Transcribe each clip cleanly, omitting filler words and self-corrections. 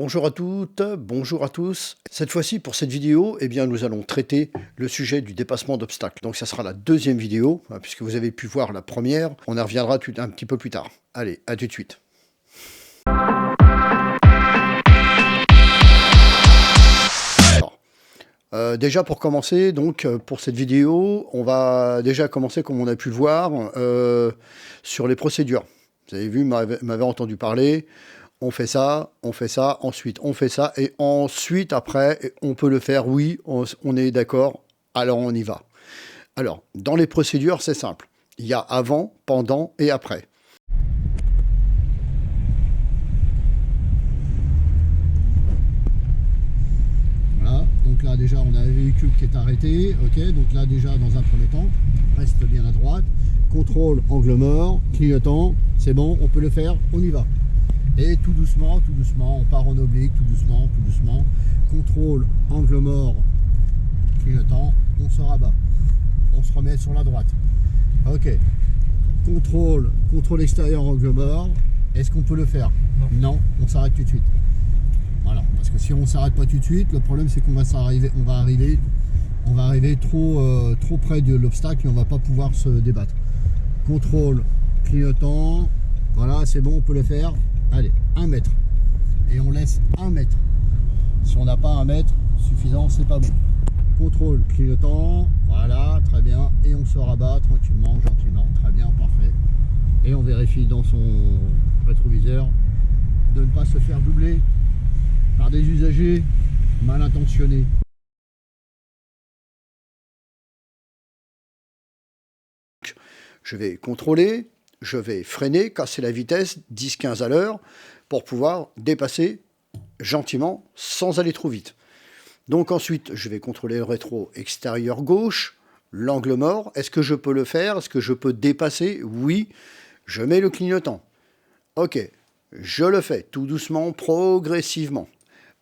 Bonjour à toutes, bonjour à tous. Cette fois-ci, pour cette vidéo, nous allons traiter le sujet du dépassement d'obstacles. Donc ça sera la deuxième vidéo, puisque vous avez pu voir la première. On y reviendra un petit peu plus tard. Allez, à tout de suite. Déjà pour commencer, donc pour cette vidéo, on va déjà commencer comme on a pu le voir sur les procédures. Vous avez vu, m'avez entendu parler. On fait ça, ensuite on fait ça, et ensuite après, on peut le faire, oui, on est d'accord, alors on y va. Alors, dans les procédures, c'est simple. Il y a avant, pendant et après. Voilà, donc là déjà on a un véhicule qui est arrêté, ok, donc là déjà dans un premier temps, reste bien à droite, contrôle, angle mort, clignotant, c'est bon, on peut le faire, on y va. Et tout doucement, on part en oblique, tout doucement, contrôle, angle mort, clignotant, on se rabat, on se remet sur la droite. Ok, contrôle extérieur, angle mort, est-ce qu'on peut le faire? Non, on s'arrête tout de suite. Voilà, parce que si on ne s'arrête pas tout de suite, le problème c'est qu'on va arriver trop près de l'obstacle et on va pas pouvoir se débattre. Contrôle, clignotant, voilà, c'est bon, on peut le faire. Allez, 1 mètre. Et on laisse 1 mètre. Si on n'a pas 1 mètre suffisant, c'est pas bon. Contrôle, clignotant, voilà, très bien. Et on se rabat tranquillement, gentiment, très bien, parfait. Et on vérifie dans son rétroviseur de ne pas se faire doubler par des usagers mal intentionnés. Je vais contrôler, je vais freiner, casser la vitesse 10-15 à l'heure pour pouvoir dépasser gentiment sans aller trop vite. Donc ensuite, je vais contrôler le rétro extérieur gauche, l'angle mort. Est-ce que je peux le faire? Est-ce que je peux dépasser? Oui. Je mets le clignotant. Ok, je le fais tout doucement, progressivement.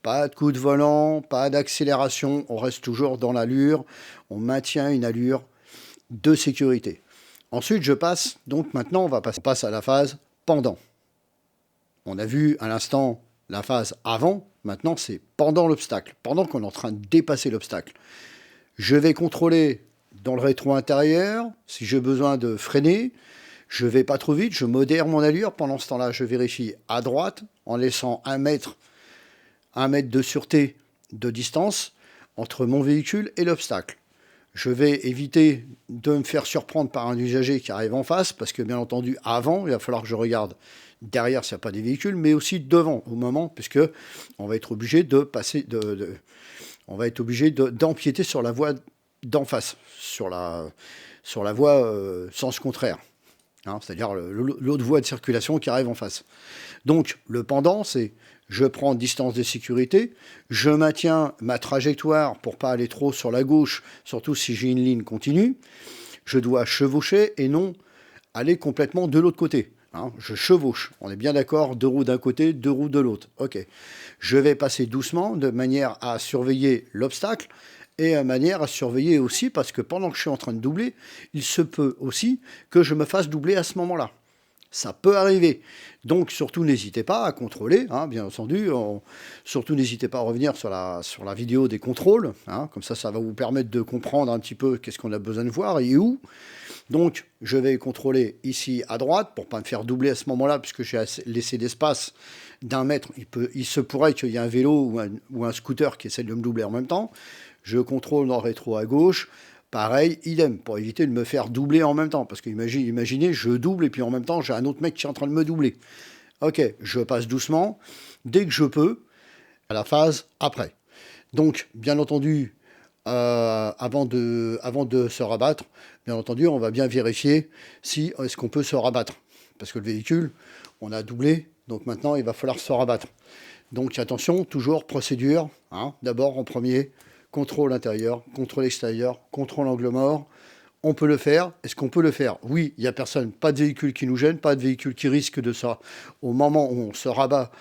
Pas de coup de volant, pas d'accélération, on reste toujours dans l'allure, on maintient une allure de sécurité. Ensuite, je passe, donc maintenant on passe à la phase pendant. On a vu à l'instant la phase avant, maintenant c'est pendant l'obstacle, pendant qu'on est en train de dépasser l'obstacle. Je vais contrôler dans le rétro intérieur, si j'ai besoin de freiner, je vais pas trop vite, je modère mon allure, pendant ce temps-là je vérifie à droite, en laissant 1 mètre de sûreté de distance entre mon véhicule et l'obstacle. Je vais éviter de me faire surprendre par un usager qui arrive en face, parce que bien entendu, avant, il va falloir que je regarde derrière s'il n'y a pas des véhicules, mais aussi devant, au moment, puisque on va être obligé de passer, on va être obligé d'empiéter sur la voie d'en face, sur la voie sens contraire, hein, c'est-à-dire l'autre voie de circulation qui arrive en face. Donc, le pendant, c'est je prends distance de sécurité, je maintiens ma trajectoire pour pas aller trop sur la gauche, surtout si j'ai une ligne continue. Je dois chevaucher et non aller complètement de l'autre côté. Hein, je chevauche, on est bien d'accord, 2 roues d'un côté, 2 roues de l'autre. Ok. Je vais passer doucement de manière à surveiller l'obstacle et de manière à surveiller aussi, parce que pendant que je suis en train de doubler, il se peut aussi que je me fasse doubler à ce moment-là. Ça peut arriver. Donc, surtout, n'hésitez pas à contrôler, hein, bien entendu. Surtout, n'hésitez pas à revenir sur la vidéo des contrôles. Hein, comme ça va vous permettre de comprendre un petit peu qu'est-ce qu'on a besoin de voir et où. Donc, je vais contrôler ici à droite pour ne pas me faire doubler à ce moment-là, puisque j'ai laissé d'espace d'1 mètre. Il se pourrait qu'il y ait un vélo ou un scooter qui essaie de me doubler en même temps. Je contrôle dans le rétro à gauche. Pareil, idem, pour éviter de me faire doubler en même temps. Parce que imaginez, je double et puis en même temps, j'ai un autre mec qui est en train de me doubler. Ok, je passe doucement, dès que je peux, à la phase après. Donc, bien entendu, avant de se rabattre, bien entendu, on va bien vérifier si est-ce qu'on peut se rabattre. Parce que le véhicule, on a doublé, donc maintenant, il va falloir se rabattre. Donc, attention, toujours procédure. Hein, d'abord, en premier, contrôle intérieur, contrôle extérieur, contrôle angle mort. On peut le faire. Est-ce qu'on peut le faire? Oui, il n'y a personne, pas de véhicule qui nous gêne, pas de véhicule qui risque de ça, au moment où on se rabat,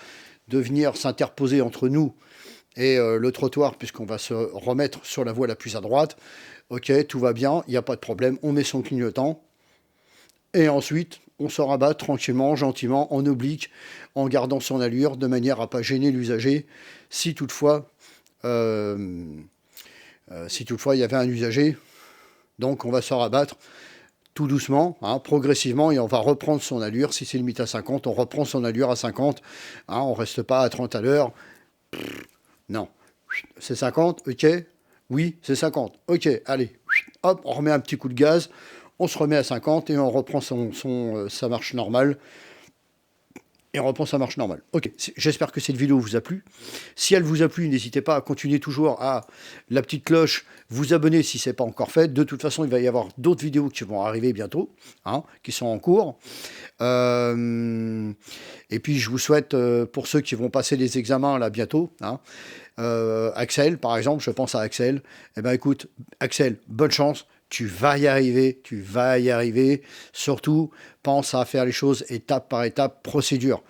de venir s'interposer entre nous et le trottoir, puisqu'on va se remettre sur la voie la plus à droite. Ok, tout va bien, il n'y a pas de problème, on met son clignotant. Et ensuite, on se rabat tranquillement, gentiment, en oblique, en gardant son allure, de manière à ne pas gêner l'usager, si toutefois il y avait un usager. Donc on va se rabattre tout doucement, hein, progressivement, et on va reprendre son allure. Si c'est limite à 50, on reprend son allure à 50. Hein, on ne reste pas à 30 à l'heure. Non. C'est 50, ok. Oui, c'est 50. Ok, allez. Hop, on remet un petit coup de gaz. On se remet à 50 et on reprend sa marche normale. Et on reprend sa marche normale. Ok, j'espère que cette vidéo vous a plu. Si elle vous a plu, n'hésitez pas à continuer toujours à la petite cloche, vous abonner si ce n'est pas encore fait. De toute façon, il va y avoir d'autres vidéos qui vont arriver bientôt, hein, qui sont en cours. Et puis, je vous souhaite, pour ceux qui vont passer les examens là bientôt, hein, Axel, par exemple, je pense à Axel. Eh bien, écoute, Axel, bonne chance. Tu vas y arriver, tu vas y arriver. Surtout, pense à faire les choses étape par étape, procédure.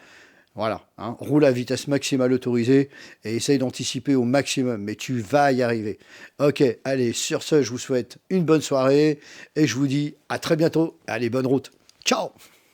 Voilà, hein, roule à vitesse maximale autorisée et essaye d'anticiper au maximum, mais tu vas y arriver. Ok, allez, sur ce, je vous souhaite une bonne soirée et je vous dis à très bientôt. Allez, bonne route. Ciao!